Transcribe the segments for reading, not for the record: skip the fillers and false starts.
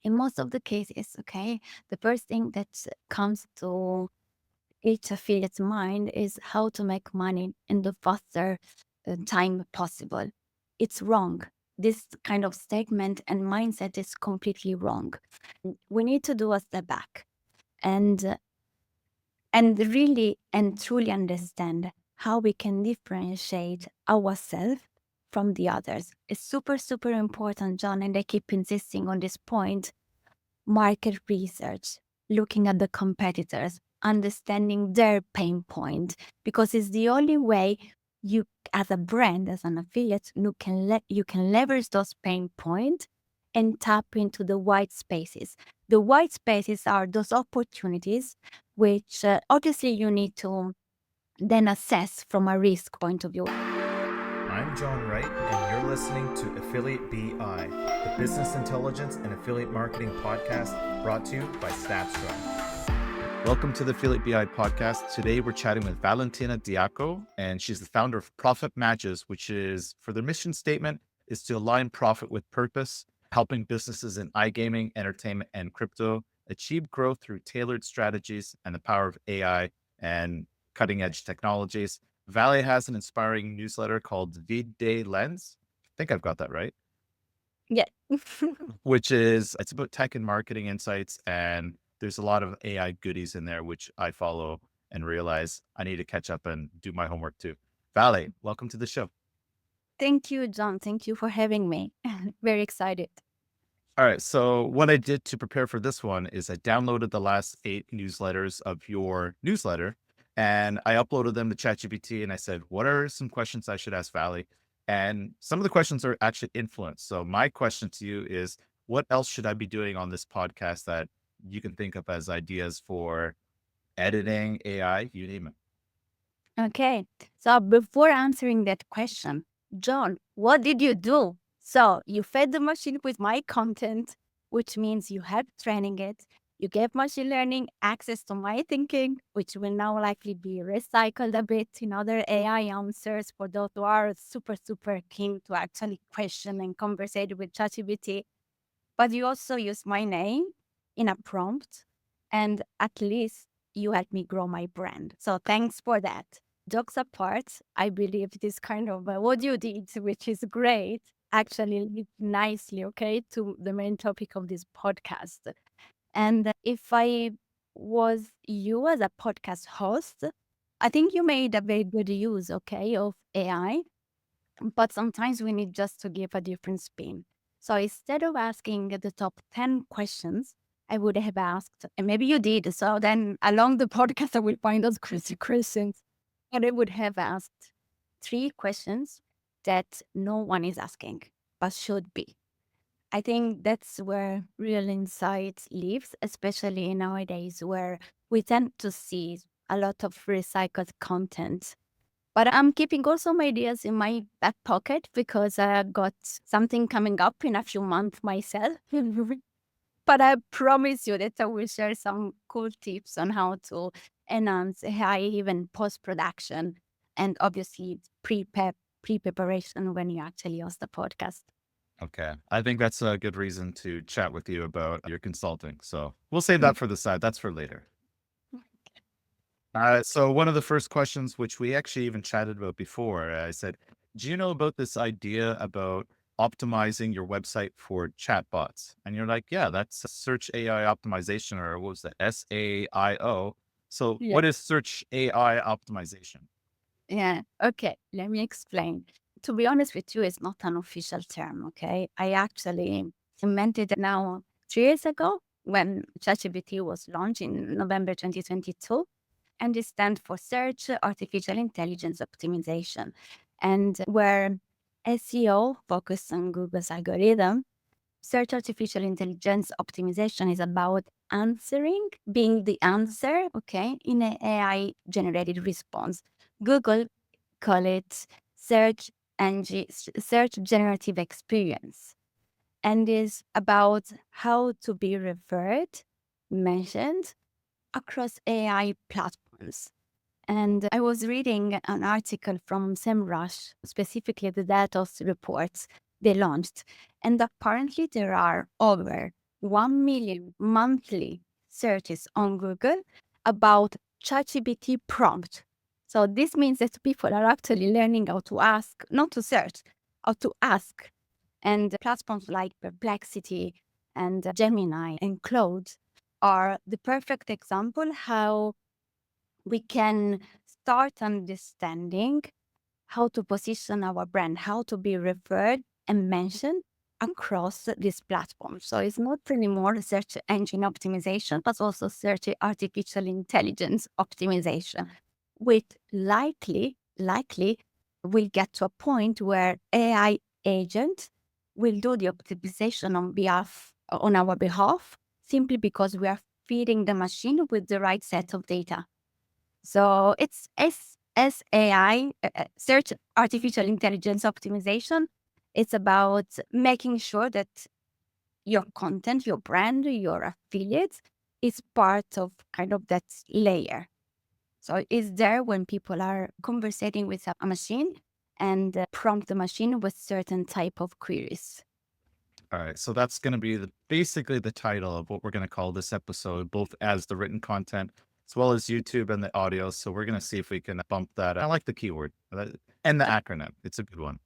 in most of the cases, okay, the first thing that comes to each affiliate's mind is how to make money in the faster time possible. It's wrong. This kind of statement and mindset is completely wrong. We need to do a step back and and really and truly understand how we can differentiate ourselves from the others. It's super, super important, John, and I keep insisting on this point. Market research, looking at the competitors, understanding their pain point, because it's the only way you, as a brand, as an affiliate, you can leverage those pain points and tap into the white spaces. The white spaces are those opportunities which obviously you need to then assess from a risk point of view. I'm John Wright, and you're listening to Affiliate BI, the business intelligence and affiliate marketing podcast brought to you by Snapstride. Welcome to the Affiliate BI podcast. Today we're chatting with Valentina Diaco, and she's the founder of Profit Matches, which is, for their mission statement, is to align profit with purpose, helping businesses in iGaming, entertainment, and crypto achieve growth through tailored strategies and the power of AI and cutting edge technologies. Valley has an inspiring newsletter called Vide Lens. I think I've got that right. Yeah. Which is, it's about tech and marketing insights. And there's a lot of AI goodies in there, which I follow and realize I need to catch up and do my homework too. Valley, welcome to the show. Thank you, John. Thank you for having me. Very excited. All right. So what I did to prepare for this one is I downloaded the last 8 newsletters of your newsletter and I uploaded them to ChatGPT and I said, what are some questions I should ask Valley? And some of the questions are actually influenced. So my question to you is, what else should I be doing on this podcast that you can think of as ideas for editing, AI, you name it? Okay. So before answering that question, John, what did you do? So you fed the machine with my content, which means you helped training it. You gave machine learning access to my thinking, which will now likely be recycled a bit in other AI answers for those who are super, super keen to actually question and conversate with ChatGPT. But you also use my name in a prompt, and at least you helped me grow my brand. So thanks for that. Jokes apart, I believe this kind of what you did, which is great, actually leads nicely, okay, to the main topic of this podcast. And if I was you as a podcast host, I think you made a very good use, okay, of AI, but sometimes we need just to give a different spin. So instead of asking the top 10 questions, I would have asked, and maybe you did. So then along the podcast, I will find those crazy questions. And I would have asked 3 questions that no one is asking, but should be. I think that's where real insight lives, especially nowadays where we tend to see a lot of recycled content. But I'm keeping also my ideas in my back pocket because I got something coming up in a few months myself. But I promise you that I will share some cool tips on how to enhance AI, even post production, and obviously pre-preparation when you actually host the podcast. Okay. I think that's a good reason to chat with you about your consulting. So we'll save that for the side. That's for later. So one of the first questions, which we actually even chatted about before, I said, do you know about this idea about optimizing your website for chatbots? And you're like, yeah, that's a search AI optimization, or what was that? SAIO. So Yeah. what is search AI optimization? Yeah. Okay. Let me explain. To be honest with you, it's not an official term. Okay. I actually invented it now 3 years ago when ChatGPT was launched in November 2022. And it stands for Search Artificial Intelligence Optimization. And where SEO focused on Google's algorithm, Search Artificial Intelligence Optimization is about answering, being the answer, okay, in an AI generated response. Google call it search generative experience, and is about how to be referred, mentioned across AI platforms. And I was reading an article from SEMrush, specifically the Datos reports they launched. And apparently there are over 1 million monthly searches on Google about ChatGPT prompt. So this means that people are actually learning how to ask, not to search, how to ask. And platforms like Perplexity and Gemini and Claude are the perfect example how we can start understanding how to position our brand, how to be referred and mentioned across this platform. So it's not anymore search engine optimization, but also search artificial intelligence optimization, which likely will get to a point where AI agent will do the optimization on our behalf, simply because we are feeding the machine with the right set of data. So it's SAI, search artificial intelligence optimization. It's about making sure that your content, your brand, your affiliates is part of kind of that layer. So it's there when people are conversating with a machine and prompt the machine with certain type of queries. All right. So that's going to be basically the title of what we're going to call this episode, both as the written content as well as YouTube and the audio. So we're going to see if we can bump that. I like the keyword and the acronym. It's a good one.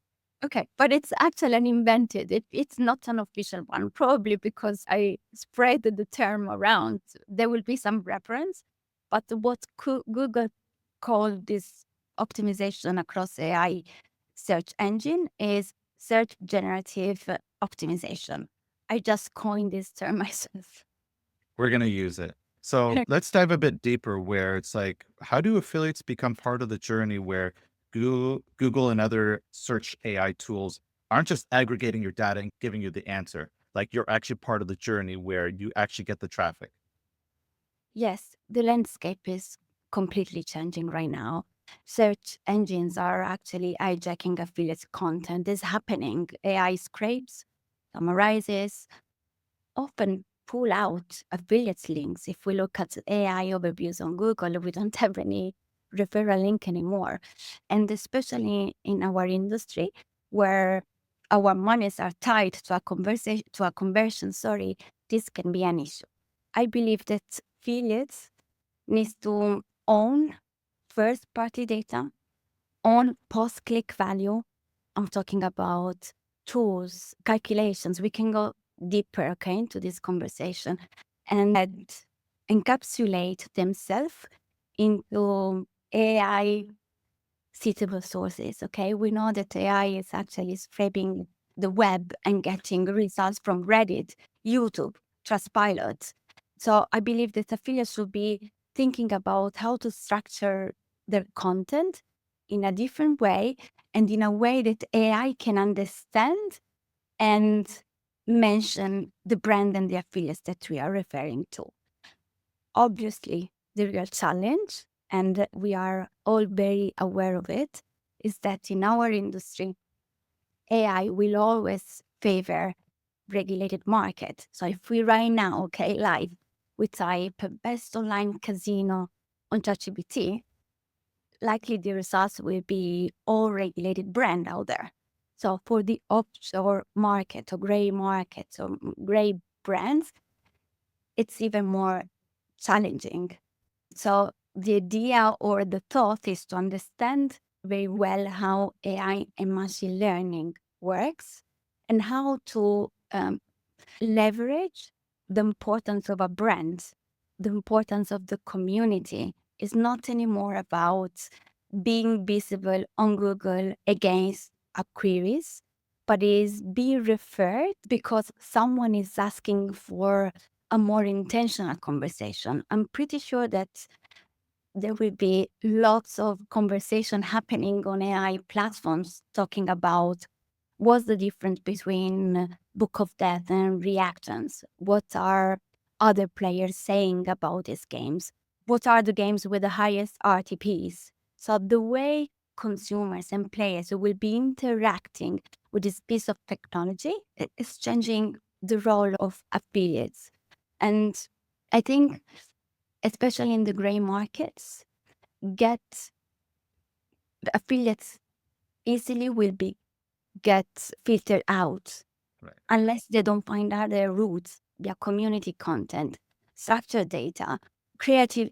Okay, but it's actually an invented. It's not an official one, probably because I spread the term around. There will be some reference, but what Google called this optimization across AI search engine is search generative optimization. I just coined this term myself. We're going to use it. So let's dive a bit deeper where it's like, how do affiliates become part of the journey where Google and other search AI tools aren't just aggregating your data and giving you the answer? Like you're actually part of the journey where you actually get the traffic. Yes, the landscape is completely changing right now. Search engines are actually hijacking affiliates' content. Is happening. AI scrapes, summarizes, often pull out affiliates links. If we look at AI overviews on Google, we don't have any referral link anymore. And especially in our industry where our monies are tied to a conversion, sorry, this can be an issue. I believe that affiliates needs to own first party data, own post click value. I'm talking about tools, calculations. We can go deeper, okay, into this conversation and encapsulate themselves into AI suitable sources. Okay, we know that AI is actually scraping the web and getting results from Reddit, YouTube, Trustpilot. So I believe that affiliates should be thinking about how to structure their content in a different way and in a way that AI can understand and mention the brand and the affiliates that we are referring to. Obviously, the real challenge, and we are all very aware of it, is that in our industry, AI will always favor regulated market. So if we right now, okay, live, we type best online casino on ChatGPT, likely the results will be all regulated brand out there. So for the offshore market or gray markets or gray brands, it's even more challenging. So the idea or the thought is to understand very well how AI and machine learning works and how to leverage the importance of a brand, the importance of the community. Is not anymore about being visible on Google against a queries, but is being referred because someone is asking for a more intentional conversation. I'm pretty sure that there will be lots of conversation happening on AI platforms talking about what's the difference between Book of Death and reactions? What are other players saying about these games? What are the games with the highest RTPs? So the way consumers and players will be interacting with this piece of technology is changing the role of affiliates. And I think, especially in the gray markets, get affiliates easily will be get filtered out Right. unless they don't find other routes via community content, structured data,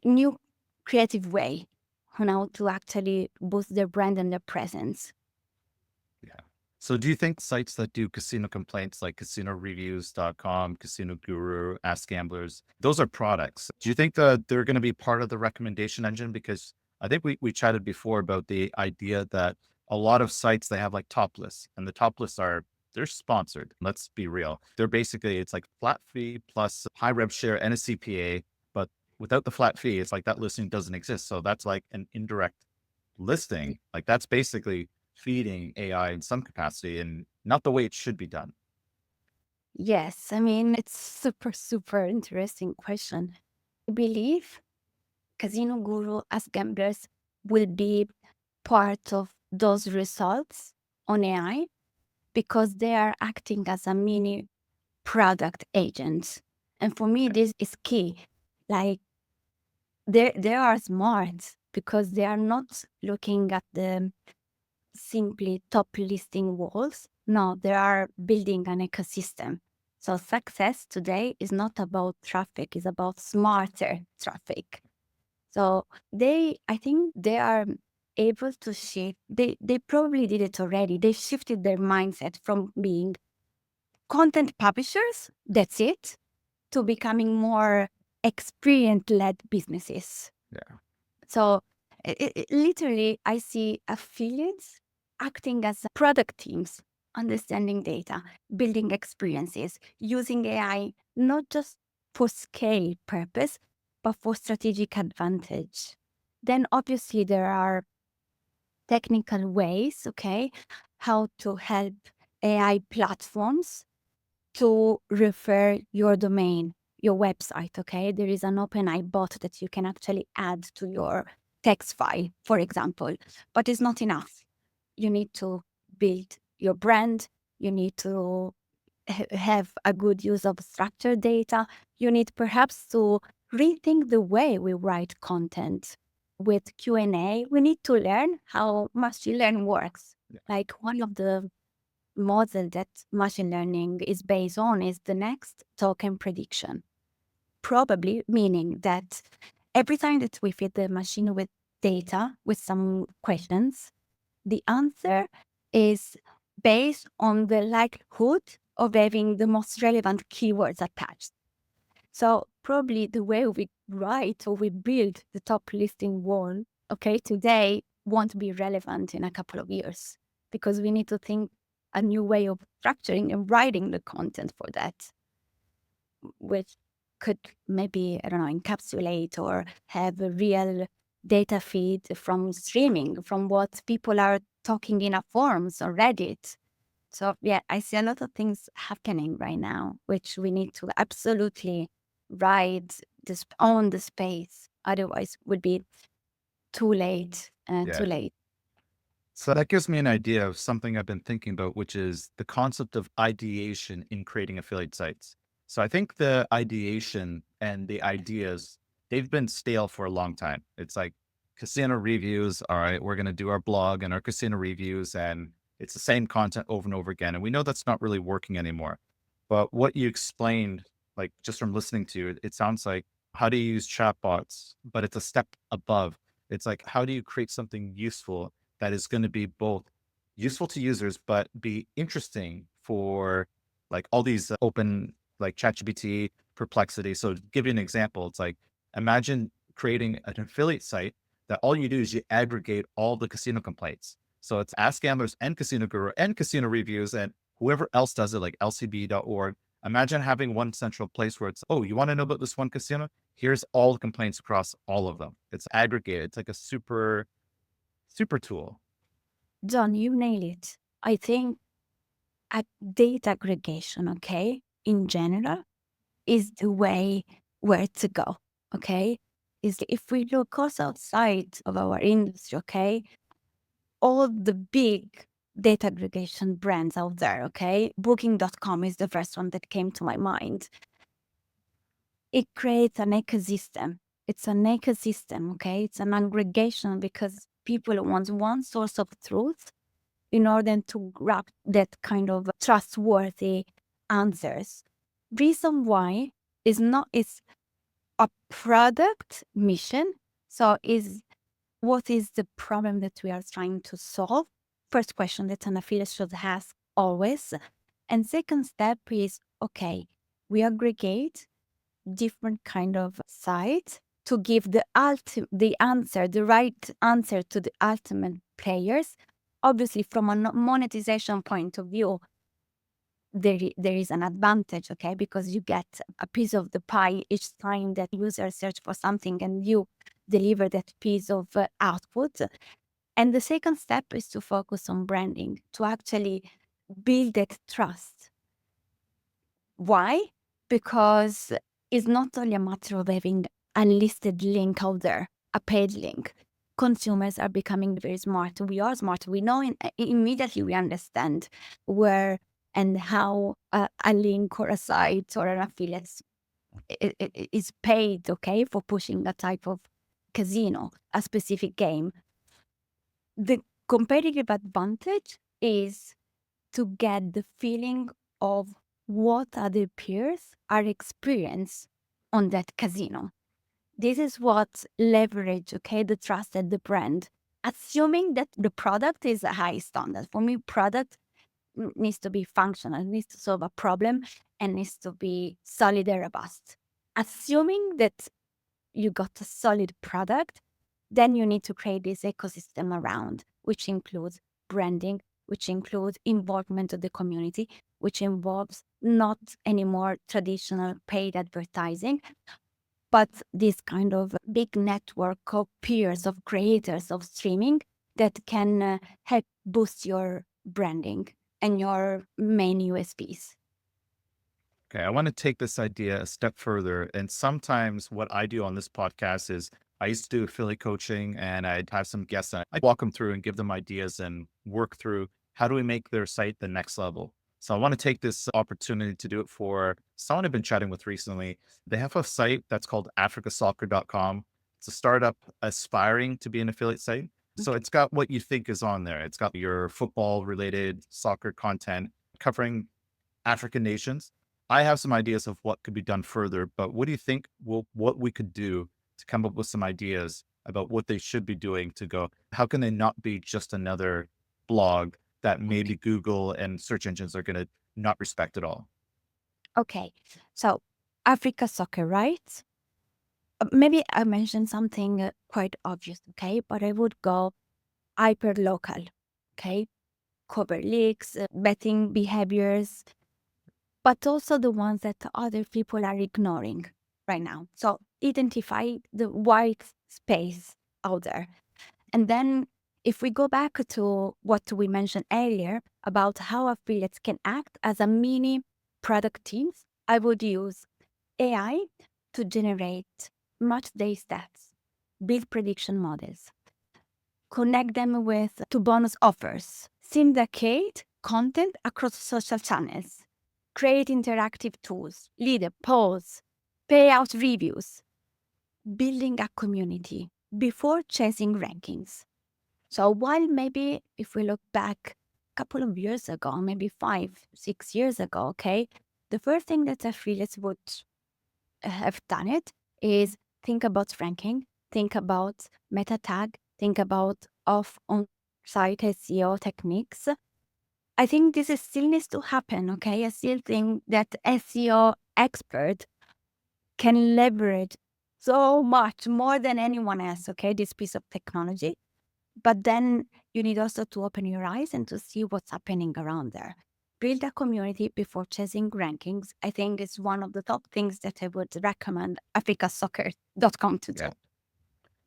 new creative way on how to actually boost their brand and their presence. Yeah. So do you think sites that do casino complaints like casinoreviews.com, Casino Guru, Ask Gamblers, those are products? Do you think that they're going to be part of the recommendation engine? Because I think we chatted before about the idea that a lot of sites, they have like top lists, and the top lists they're sponsored. Let's be real. They're basically, it's like flat fee plus high rev share and a CPA, but without the flat fee, it's like that listing doesn't exist. So that's like an indirect listing. Like that's basically feeding AI in some capacity and not the way it should be done. Yes, I mean, it's super interesting question. I believe Casino Guru as gamblers will be part of those results on AI because they are acting as a mini product agent. And for me, this is key. Like they are smart because they are not looking at the simply top listing walls. No, they are building an ecosystem. So success today is not about traffic, it's about smarter traffic. So I think they are able to shift. They probably did it already. They shifted their mindset from being content publishers, that's it, to becoming more experience-led businesses. Yeah. So literally, I see affiliates acting as product teams, understanding data, building experiences, using AI not just for scale purpose, but for strategic advantage. Then obviously there are technical ways, okay, how to help AI platforms to refer your domain, your website, okay? There is an OpenAI bot that you can actually add to your text file, for example, but it's not enough. You need to build your brand, you need to have a good use of structured data. You need perhaps to rethink the way we write content. With Q&A, we need to learn how machine learning works. Yeah. Like one of the model that machine learning is based on is the next token prediction. Probably meaning that every time that we feed the machine with data, with some questions, the answer is based on the likelihood of having the most relevant keywords attached. So probably the way we write or we build the top listing wall, okay, today won't be relevant in a couple of years because we need to think a new way of structuring and writing the content for that, which could maybe, I don't know, encapsulate or have a real data feed from streaming, from what people are talking in a forums or Reddit. So yeah, I see a lot of things happening right now, which we need to absolutely ride this on the space. Otherwise, would be too late. Yeah. Too late. So that gives me an idea of something I've been thinking about, which is the concept of ideation in creating affiliate sites. So I think the ideation and the ideas, they've been stale for a long time. It's like casino reviews. All right, we're going to do our blog and our casino reviews, and it's the same content over and over again. And we know that's not really working anymore. But what you explained, like just from listening to you, it sounds like how do you use chatbots, but it's a step above. It's like, how do you create something useful that is going to be both useful to users, but be interesting for like all these open, like ChatGPT, Perplexity. So to give you an example, it's like, imagine creating an affiliate site that all you do is you aggregate all the casino complaints. So it's Ask Gamblers and Casino Guru and Casino Reviews and whoever else does it, like lcb.org. Imagine having one central place where it's, oh, you want to know about this one casino? Here's all the complaints across all of them. It's aggregated. It's like a super tool. John, you nail it. I think at data aggregation, okay, in general, is the way where to go. Okay. Is if we look also outside of our industry, okay, all the big data aggregation brands out there, okay? Booking.com is the first one that came to my mind. It creates an ecosystem. It's an ecosystem, okay? It's an aggregation because people want one source of truth in order to grab that kind of trustworthy answers. Reason why is not is a product mission. So is what is the problem that we are trying to solve? First question that an affiliate should ask always. And second step is okay, we aggregate different kind of sites to give the answer, the right answer to the ultimate players. Obviously, from a monetization point of view, there is an advantage, okay, because you get a piece of the pie each time that users search for something and you deliver that piece of output. And the second step is to focus on branding, to actually build that trust. Why? Because it's not only a matter of having a listed link out there, a paid link. Consumers are becoming very smart. We are smart. We know immediately, we understand where and how a link or a site or an affiliate is paid, okay, for pushing a type of casino, a specific game. The competitive advantage is to get the feeling of what other peers are experiencing on that casino. This is what leverage, okay, the trust and the brand, assuming that the product is a high standard. For me, product needs to be functional, needs to solve a problem, and needs to be solid and robust. Assuming that you got a solid product, then you need to create this ecosystem around, which includes branding, which includes involvement of the community, which involves not anymore traditional paid advertising, but this kind of big network of peers, of creators of streaming that can help boost your branding and your main USPs. Okay, I want to take this idea a step further. And sometimes what I do on this podcast is I used to do affiliate coaching and I'd have some guests and I'd walk them through and give them ideas and work through how do we make their site the next level. So I want to take this opportunity to do it for someone I've been chatting with recently. They have a site that's called africasoccer.com. It's a startup aspiring to be an affiliate site. So Okay. it's got what you think is on there. It's got your football related soccer content covering African nations. I have some ideas of what could be done further, but what do you think what we could do to come up with some ideas about what they should be doing to go, how can they not be just another blog that maybe Google and search engines are going to not respect at all? Okay. So, Africa Soccer, right? Maybe I mentioned something quite obvious, okay? But I would go hyper local, okay? Cover leaks, betting behaviors, but also the ones that other people are ignoring right now. So identify the white space out there. And then if we go back to what we mentioned earlier about how affiliates can act as a mini product teams, I would use AI to generate match day stats, build prediction models, connect them with to bonus offers, syndicate content across social channels, create interactive tools, leader polls, payout reviews, building a community before chasing rankings. So while maybe if we look back a couple of years ago, maybe 5, 6 years ago, okay, the first thing that affiliates would have done it is think about ranking, think about meta tag, think about off on site SEO techniques. I think this is still needs to happen, okay? I still think that SEO expert can leverage so much more than anyone else, okay, this piece of technology. But then you need also to open your eyes and to see what's happening around there. Build a community before chasing rankings. I think it's one of the top things that I would recommend africasoccer.com to do. Yeah.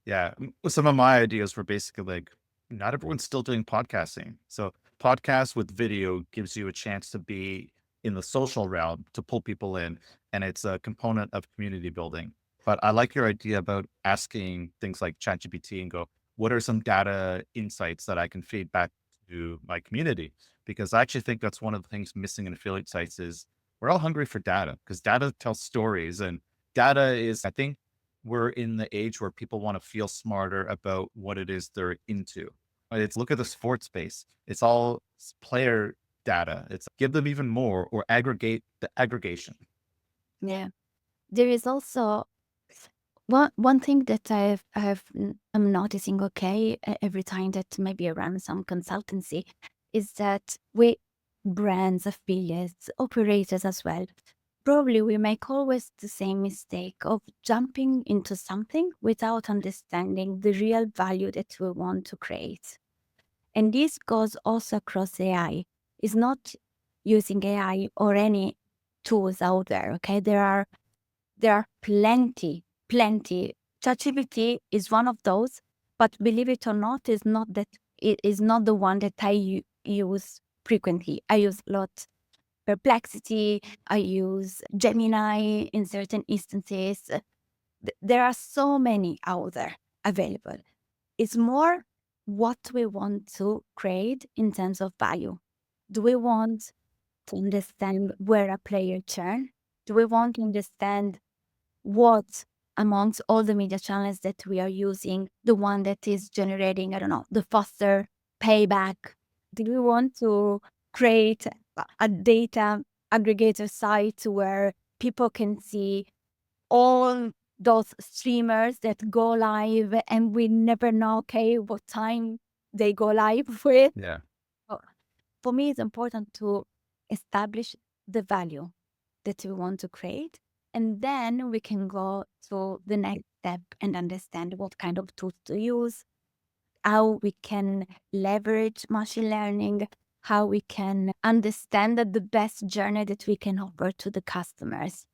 Yeah. Some of my ideas were basically like, not everyone's still doing podcasting. So, podcast with video gives you a chance to be in the social realm to pull people in, and it's a component of community building. But I like your idea about asking things like ChatGPT and go, what are some data insights that I can feed back to my community? Because I actually think that's one of the things missing in affiliate sites is we're all hungry for data because data tells stories and data is, I think, we're in the age where people want to feel smarter about what it is they're into. It's look at the sports space. It's all player data. It's give them even more or aggregate the aggregation. Yeah. There is also one thing that I'm noticing, okay, every time that maybe I run some consultancy, is that we brands, affiliates, operators as well, probably we make always the same mistake of jumping into something without understanding the real value that we want to create. And this goes also across AI. It's not using AI or any tools out there. Okay. There are plenty. ChatGPT is one of those, but believe it or not, is not that it is not the one that I use frequently. I use a lot Perplexity, I use Gemini in certain instances. There are so many out there available. It's more what we want to create in terms of value. Do we want to understand where a player churn? Do we want to understand what amongst all the media channels that we are using, the one that is generating, I don't know, the faster payback? Do we want to create a data aggregator site where people can see all those streamers that go live and we never know, okay, what time they go live with? Yeah, Uh, For me, it's important to establish the value that we want to create. And then we can go to the next step and understand what kind of tools to use, how we can leverage machine learning, how we can understand that the best journey that we can offer to the customers.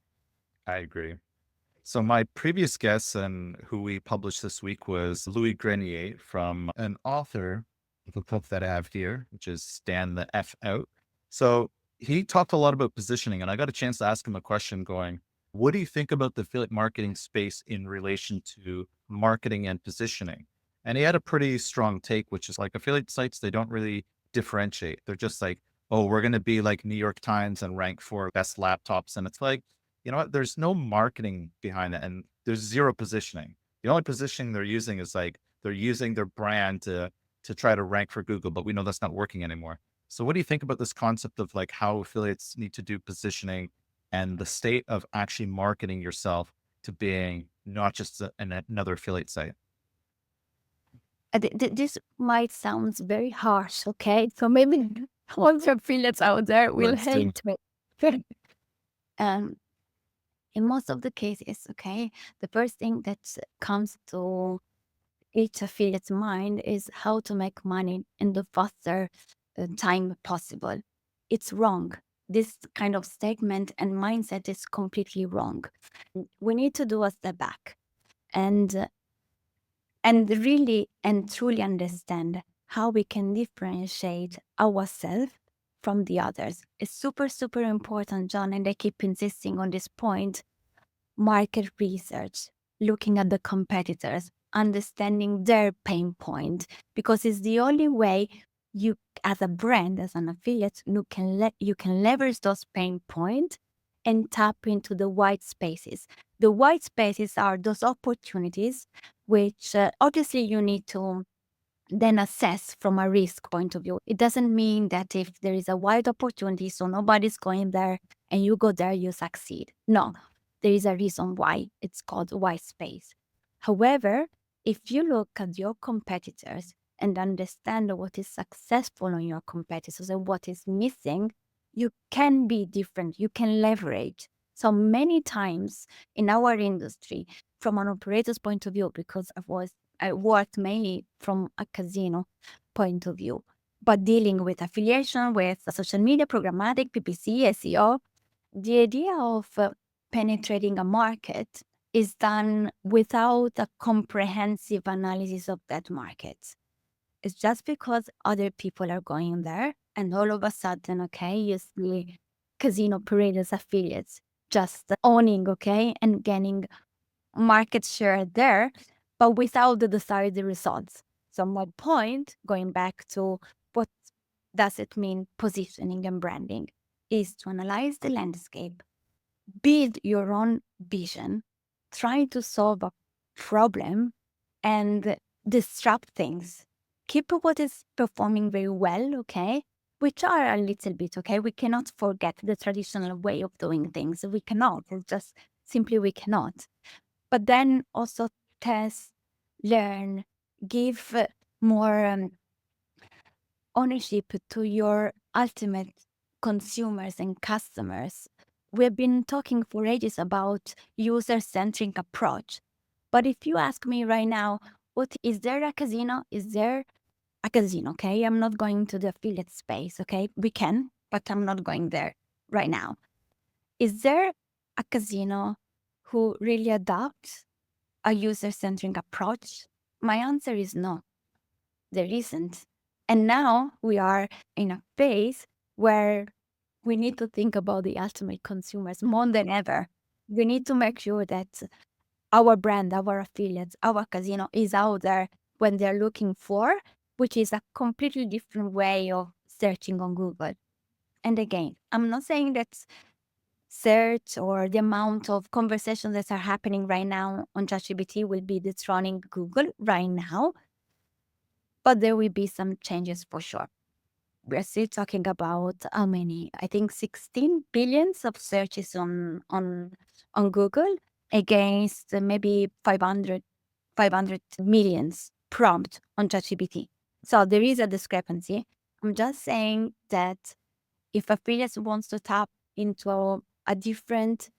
I agree. So my previous guest and who we published this week was Louis Grenier from an author of a book that I have here, which is Stand the F Out. So he talked a lot about positioning, and I got a chance to ask him a question going, what do you think about the affiliate marketing space in relation to marketing and positioning? And he had a pretty strong take, which is like affiliate sites, they don't really differentiate. They're just like, oh, we're going to be like New York Times and rank for best laptops. And it's like, you know what? There's no marketing behind it and there's zero positioning. The only positioning they're using is like they're using their brand to try to rank for Google, but we know that's not working anymore. So what do you think about this concept of like how affiliates need to do positioning and the state of actually marketing yourself to being not just another affiliate site? This might sound very harsh, okay? So maybe all the affiliates out there will Let's do. hate me. um, in most of the cases, okay, the first thing that comes to each affiliate's mind is how to make money in the faster time possible. It's wrong. This kind of statement and mindset is completely wrong. We need to do a step back and and really and truly understand how we can differentiate ourselves from the others. It's super important, John, and I keep insisting on this point. Market research, looking at the competitors, understanding their pain point, because it's the only way you, as a brand, as an affiliate, you can leverage those pain points and tap into the white spaces. The white spaces are those opportunities which obviously you need to then assess from a risk point of view. It doesn't mean that if there is a wide opportunity, so nobody's going there and you go there, you succeed. No, there is a reason why it's called white space. However, if you look at your competitors and understand what is successful on your competitors and what is missing, you can be different. You can leverage. So many times in our industry, from an operator's point of view, because I worked mainly from a casino point of view, but dealing with affiliation, with social media, programmatic, PPC, SEO, the idea of penetrating a market is done without a comprehensive analysis of that market. It's just because other people are going there, and all of a sudden, okay, you see casino operators, affiliates just owning, okay, and gaining market share there, but without the desired results. So my point, going back to what does it mean positioning and branding, is to analyze the landscape, build your own vision, try to solve a problem and disrupt things. Keep what is performing very well, okay? which are a little bit, okay? We cannot forget the traditional way of doing things. We cannot. It's just simply we cannot. But then also test, learn, give more ownership to your ultimate consumers and customers. We've been talking for ages about user-centric approach. But if you ask me right now, what is there a casino? Is there a casino? Okay. I'm not going to the affiliate space. Okay. We can, but I'm not going there right now. Is there a casino who really adopts a user-centric approach? My answer is no, there isn't. And now we are in a phase where we need to think about the ultimate consumers more than ever. We need to make sure that our brand, our affiliates, our casino is out there when they're looking for, which is a completely different way of searching on Google. And again, I'm not saying that search or the amount of conversations that are happening right now on ChatGPT will be dethroning Google right now, but there will be some changes for sure. We're still talking about how many? I think 16 billions of searches on Google against maybe 500 millions prompt on ChatGPT. So there is a discrepancy. I'm just saying that if affiliates wants to tap into a different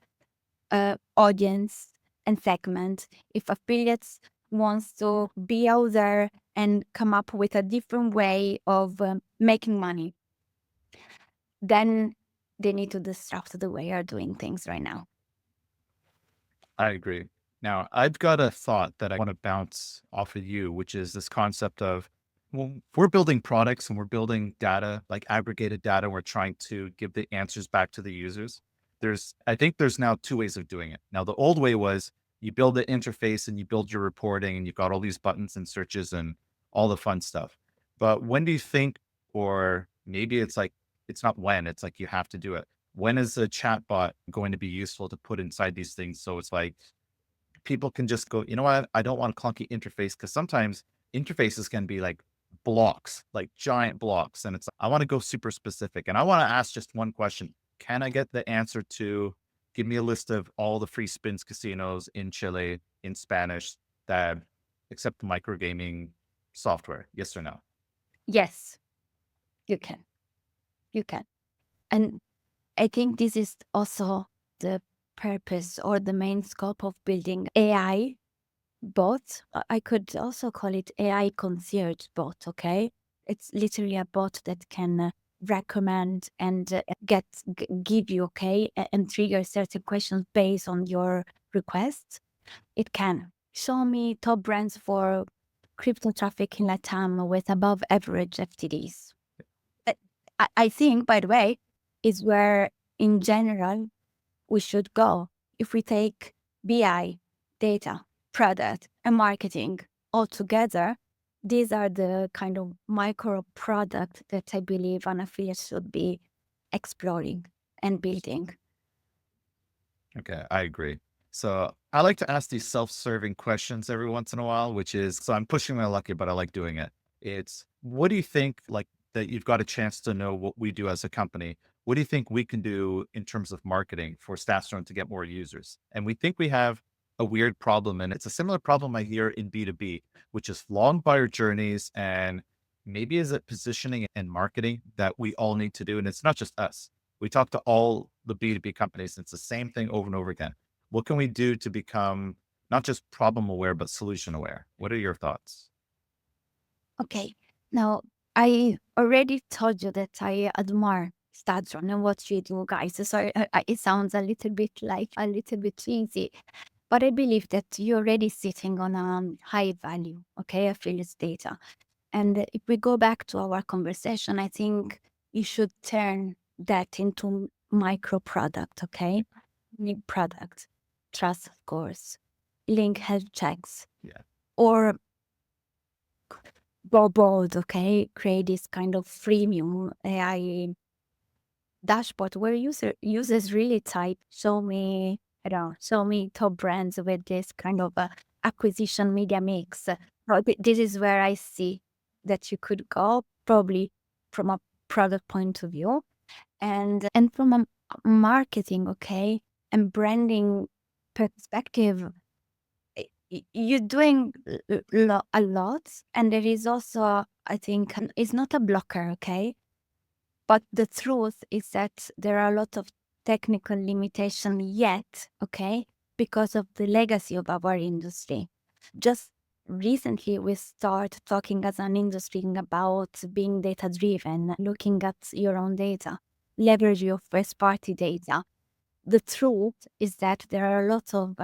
audience and segment, if affiliates wants to be out there and come up with a different way of making money, then they need to disrupt the way you're doing things right now. I agree. Now, I've got a thought that I want to bounce off of you, which is this concept of, well, if we're building products and we're building data, like aggregated data, we're trying to give the answers back to the users. I think there's now two ways of doing it. Now, the old way was you build the interface and you build your reporting and you've got all these buttons and searches and all the fun stuff. But when do you think, or maybe it's like, it's not when, it's like you have to do it. When is a chatbot going to be useful to put inside these things? So it's like people can just go, you know what? I don't want a clunky interface because sometimes interfaces can be like blocks, like giant blocks. And it's, I want to go super specific and I want to ask just one question. Can I get the answer to give me a list of all the free spins casinos in Chile in Spanish that accept microgaming software? Yes or no? Yes, you can. You can. And I think this is also the purpose or the main scope of building AI bot. I could also call it AI concierge bot, okay? It's literally a bot that can recommend and give you, okay, and trigger certain questions based on your requests. It can show me top brands for crypto traffic in Latam with above average FTDs. I think, by the way, is where in general we should go. If we take BI, data, product, and marketing all together, these are the kind of micro product that I believe an affiliate should be exploring and building. Okay, I agree. So I like to ask these self-serving questions every once in a while, which is, so I'm pushing my luck here, but I like doing it. It's, what do you think, like, that you've got a chance to know what we do as a company? What do you think we can do in terms of marketing for StatsDrone to get more users? And we think we have a weird problem, and it's a similar problem I hear in B2B, which is long buyer journeys, and maybe is it positioning and marketing that we all need to do? And it's not just us. We talk to all the B2B companies. It's the same thing over and over again. What can we do to become not just problem aware, but solution aware? What are your thoughts? Okay, now I already told you that I admire Stadron and what you do, guys. So it sounds a little bit like a little bit cheesy, but I believe that you're already sitting on a high value, okay, affiliates data. And if we go back to our conversation, I think you should turn that into micro product, okay? New product, trust scores, link health checks, Yeah. or go bold, okay? Create this kind of freemium AI dashboard where users really type, show me, I don't know, show me top brands with this kind of acquisition media mix. This is where I see that you could go probably from a product point of view, and from a marketing, okay, and branding perspective, you're doing a lot, and there is also, I think, it's not a blocker, okay, but the truth is that there are a lot of technical limitation yet, okay, because of the legacy of our industry. Just recently, we start talking as an industry about being data driven, looking at your own data, leverage your first party data. The truth is that there are a lot of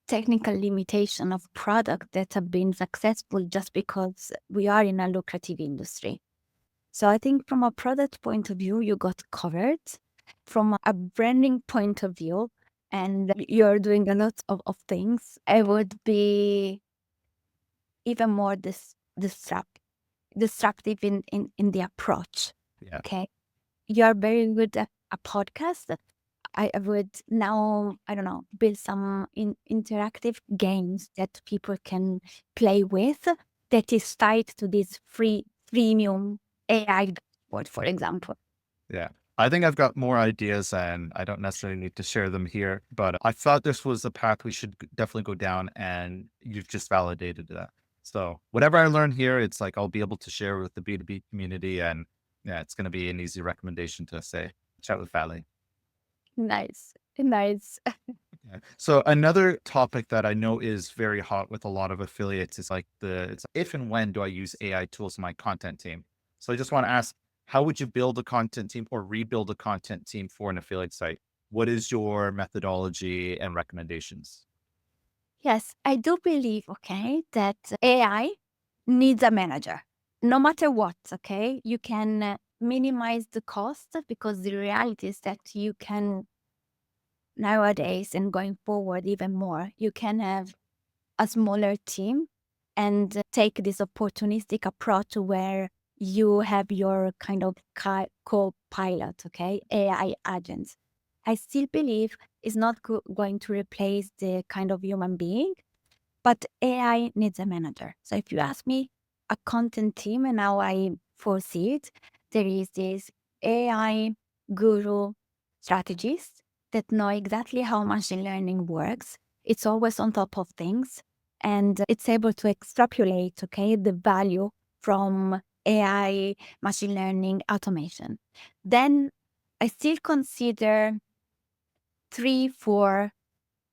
technical limitation of product that have been successful just because we are in a lucrative industry. So I think from a product point of view, you got covered. From a branding point of view, and you're doing a lot of things, I would be even more disruptive in the approach. Yeah. Okay. You're very good at a podcast. I would now, I don't know, build some interactive games that people can play with that is tied to this free freemium AI dashboard, for example. Yeah. I think I've got more ideas and I don't necessarily need to share them here, but I thought this was the path we should definitely go down and you've just validated that. So whatever I learn here, it's like I'll be able to share with the B2B community and yeah, it's going to be an easy recommendation to say, chat with Valley. Nice. Nice. Yeah. So another topic that I know is very hot with a lot of affiliates is like it's if and when do I use AI tools in my content team? So I just want to ask, how would you build a content team or rebuild a content team for an affiliate site? What is your methodology and recommendations? Yes, I do believe, okay, that AI needs a manager. No matter what, okay, you can minimize the cost because the reality is that you can nowadays and going forward even more, you can have a smaller team and take this opportunistic approach where you have your kind of co-pilot, okay, AI agents. I still believe it's not going to replace the kind of human being, but AI needs a manager. So if you ask me, a content team and how I foresee it, there is this AI guru strategist that know exactly how machine learning works. It's always on top of things and it's able to extrapolate, okay, the value from AI, machine learning, automation. Then I still consider 3, 4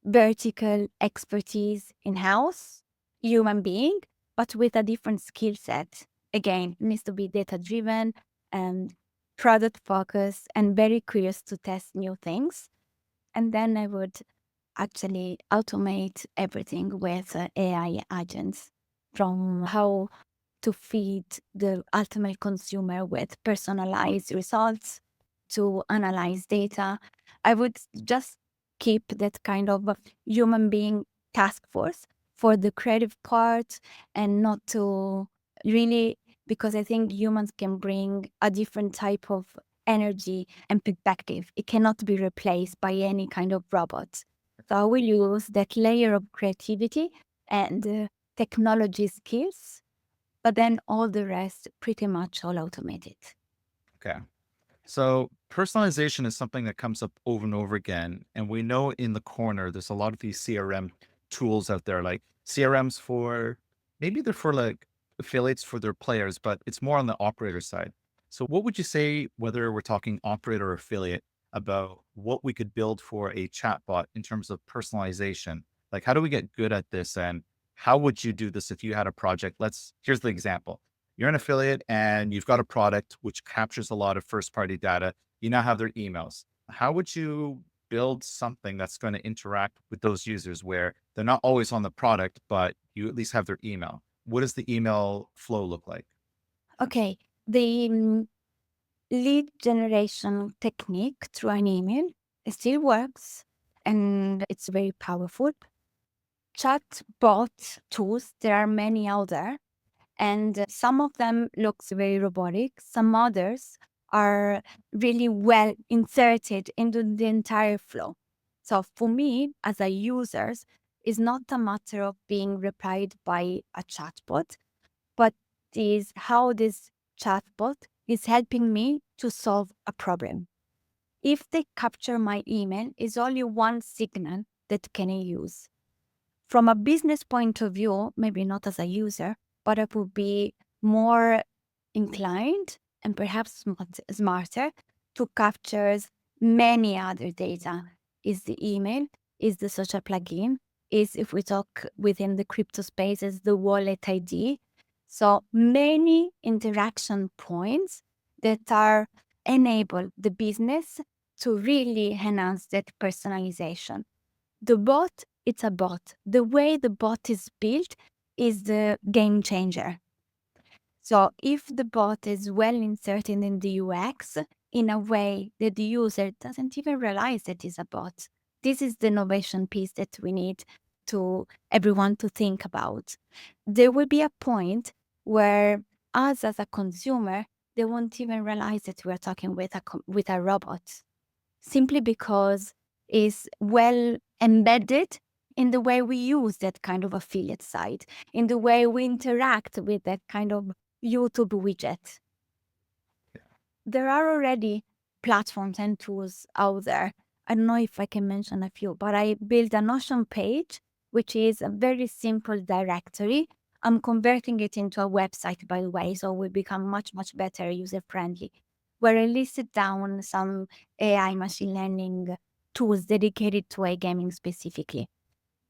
vertical expertise in house, human being, but with a different skill set. Again, it needs to be data driven and product focused and very curious to test new things. And then I would actually automate everything with AI agents from how to feed the ultimate consumer with personalized results to analyze data. I would just keep that kind of human being task force for the creative part and not to really, because I think humans can bring a different type of energy and perspective. It cannot be replaced by any kind of robot. So I will use that layer of creativity and technology skills, but then all the rest pretty much all automated. Okay. So personalization is something that comes up over and over again. And we know in the corner, there's a lot of these CRM tools out there, like CRMs for maybe they're for like affiliates for their players, but it's more on the operator side. So what would you say, whether we're talking operator or affiliate, about what we could build for a chatbot in terms of personalization? Like, how do we get good at this? And how would you do this if you had a project? Here's the example. You're an affiliate and you've got a product which captures a lot of first party data. You now have their emails. How would you build something that's going to interact with those users where they're not always on the product, but you at least have their email? What does the email flow look like? Okay, the lead generation technique through an email still works and it's very powerful. Chatbot tools, there are many out there, and some of them looks very robotic. Some others are really well inserted into the entire flow. So for me, as a user, it's not a matter of being replied by a chatbot, but is how this chatbot is helping me to solve a problem. If they capture my email, is only one signal that can I use. From a business point of view, maybe not as a user, but I would be more inclined and perhaps smarter to capture many other data. Is the email, is the social plugin, is if we talk within the crypto space, is the wallet ID. So many interaction points that are enable the business to really enhance that personalization. The bot, it's a bot. The way the bot is built is the game changer. So if the bot is well inserted in the UX in a way that the user doesn't even realize that it's a bot, this is the innovation piece that we need to everyone to think about. There will be a point where us as a consumer, they won't even realize that we're talking with a robot, simply because it's well embedded in the way we use that kind of affiliate site, in the way we interact with that kind of YouTube widget. There are already platforms and tools out there. I don't know if I can mention a few, but I built a Notion page, which is a very simple directory. I'm converting it into a website, by the way, so it will become much, much better user friendly, where I listed down some AI machine learning tools dedicated to gaming specifically.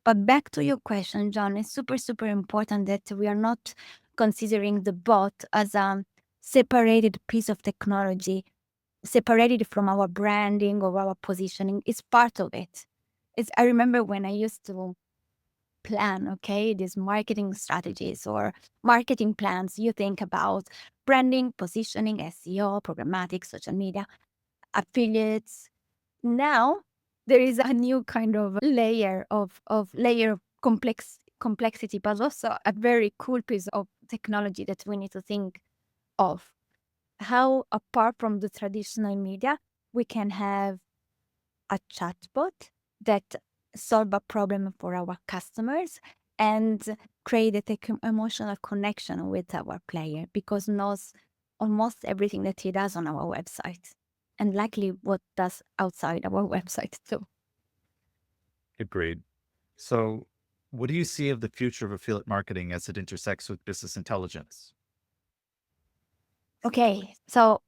But back to your question, John, it's super, super important that we are not considering the bot as a separated piece of technology, separated from our branding or our positioning. It's part of it. I remember when I used to plan, okay, these marketing strategies or marketing plans, you think about branding, positioning, SEO, programmatic, social media, affiliates. Now there is a new kind of layer of complexity, but also a very cool piece of technology that we need to think of. How, apart from the traditional media, we can have a chatbot that solve a problem for our customers and create emotional connection with our player, because knows almost everything that he does on our website and likely what does outside our website too. Agreed. So, what do you see of the future of affiliate marketing as it intersects with business intelligence? Okay, so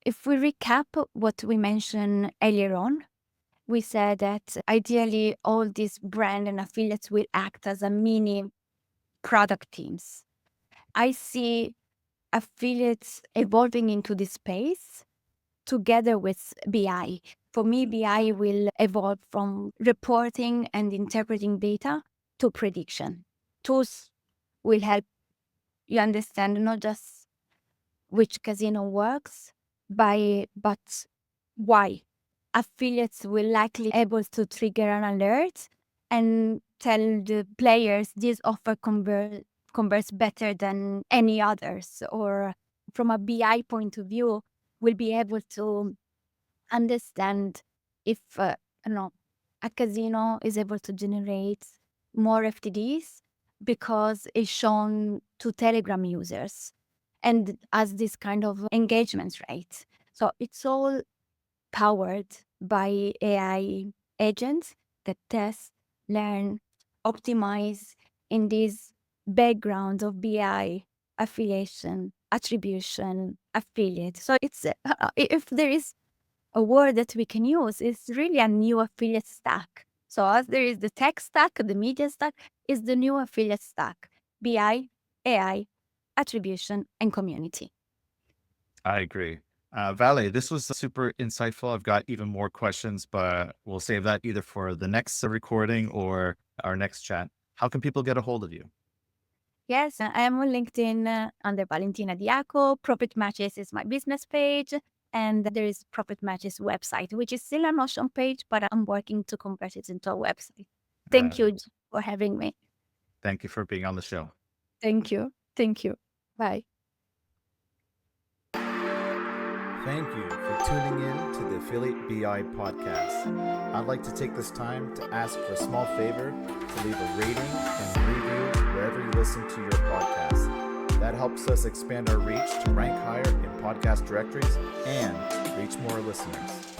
if we recap what we mentioned earlier on, we said that ideally all these brand and affiliates will act as a mini product teams. I see affiliates evolving into this space together with BI. For me, BI will evolve from reporting and interpreting data to prediction. Tools will help you understand not just which casino works, but why. Affiliates will likely able to trigger an alert and tell the players this offer converts better than any others. Or from a BI point of view, will be able to understand if you know, a casino is able to generate more FTDs because it's shown to Telegram users and as this kind of engagement rate. So it's all powered by AI agents that test, learn, optimize in this background of BI, affiliation, attribution, affiliate. So it's if there is a word that we can use, it's really a new affiliate stack. So as there is the tech stack, the media stack is the new affiliate stack: BI, AI, attribution, and community. I agree. Vale, this was super insightful. I've got even more questions, but we'll save that either for the next recording or our next chat. How can people get a hold of you? Yes, I am on LinkedIn under Valentina Diaco. Profit Matches is my business page. And there is Profit Matches website, which is still a Notion page, but I'm working to convert it into a website. Thank you for having me. Thank you for being on the show. Thank you. Thank you. Bye. Thank you for tuning in to the Affiliate BI podcast. I'd like to take this time to ask for a small favor to leave a rating and review wherever you listen to your podcast. That helps us expand our reach to rank higher in podcast directories and reach more listeners.